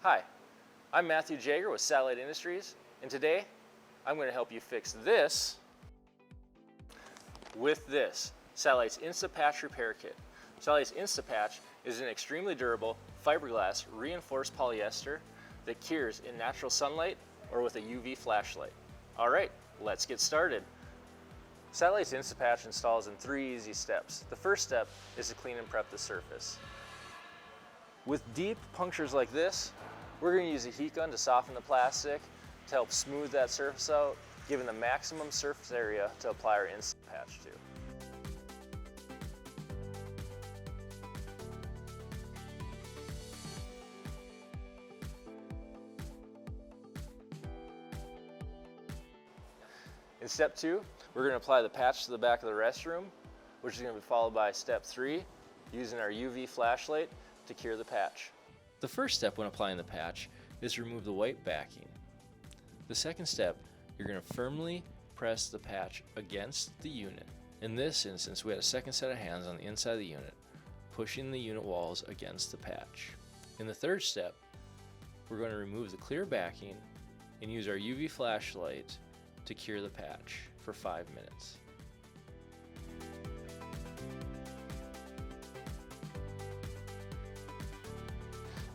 Hi, I'm Matthew Jager with Satellite Industries, and today I'm going to help you fix this with this, Satellite's Insta Patch Repair Kit. Satellite's Insta Patch is an extremely durable fiberglass reinforced polyester that cures in natural sunlight or with a UV flashlight. All right, let's get started. Satellite's Insta Patch installs in 3 easy steps. The first step is to clean and prep the surface. With deep punctures like this, we're going to use a heat gun to soften the plastic to help smooth that surface out, giving the maximum surface area to apply our Insta Patch to. In step 2, we're going to apply the patch to the back of the restroom, which is going to be followed by step 3, using our UV flashlight to cure the patch. The first step when applying the patch is to remove the white backing. The second step, you're going to firmly press the patch against the unit. In this instance, we had a second set of hands on the inside of the unit, pushing the unit walls against the patch. In the third step, we're going to remove the clear backing and use our UV flashlight to cure the patch for 5 minutes.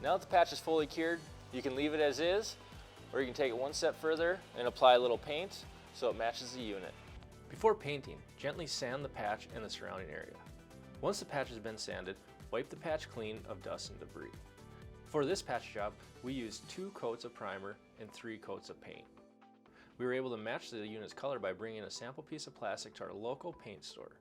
Now that the patch is fully cured, you can leave it as is, or you can take it one step further and apply a little paint so it matches the unit. Before painting, gently sand the patch and the surrounding area. Once the patch has been sanded, wipe the patch clean of dust and debris. For this patch job, we used 2 coats of primer and 3 coats of paint. We were able to match the unit's color by bringing a sample piece of plastic to our local paint store.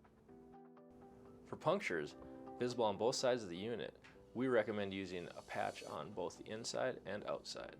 For punctures visible on both sides of the unit, we recommend using a patch on both the inside and outside.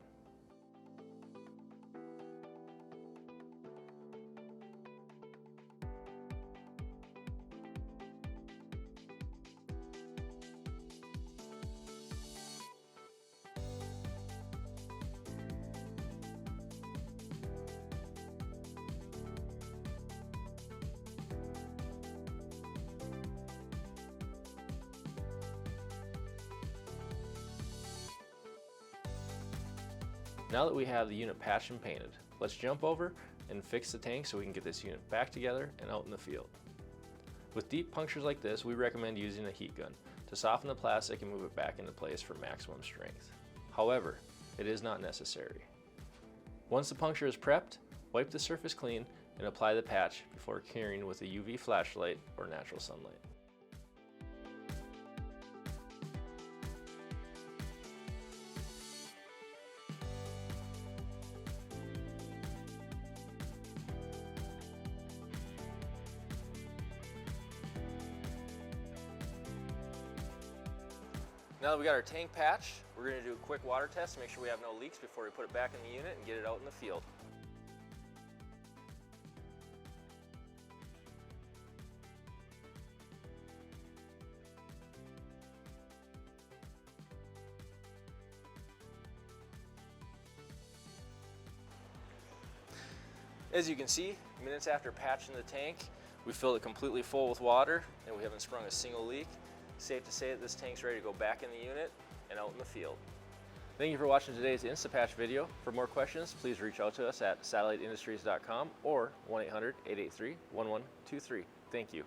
Now that we have the unit patched and painted, let's jump over and fix the tank so we can get this unit back together and out in the field. With deep punctures like this, we recommend using a heat gun to soften the plastic and move it back into place for maximum strength. However, it is not necessary. Once the puncture is prepped, wipe the surface clean and apply the patch before curing with a UV flashlight or natural sunlight. Now that we got our tank patched, we're going to do a quick water test to make sure we have no leaks before we put it back in the unit and get it out in the field. As you can see, minutes after patching the tank, we filled it completely full with water and we haven't sprung a single leak. Safe to say that this tank's ready to go back in the unit and out in the field. Thank you for watching today's InstaPatch video. For more questions, please reach out to us at satelliteindustries.com or 1-800-883-1123. Thank you.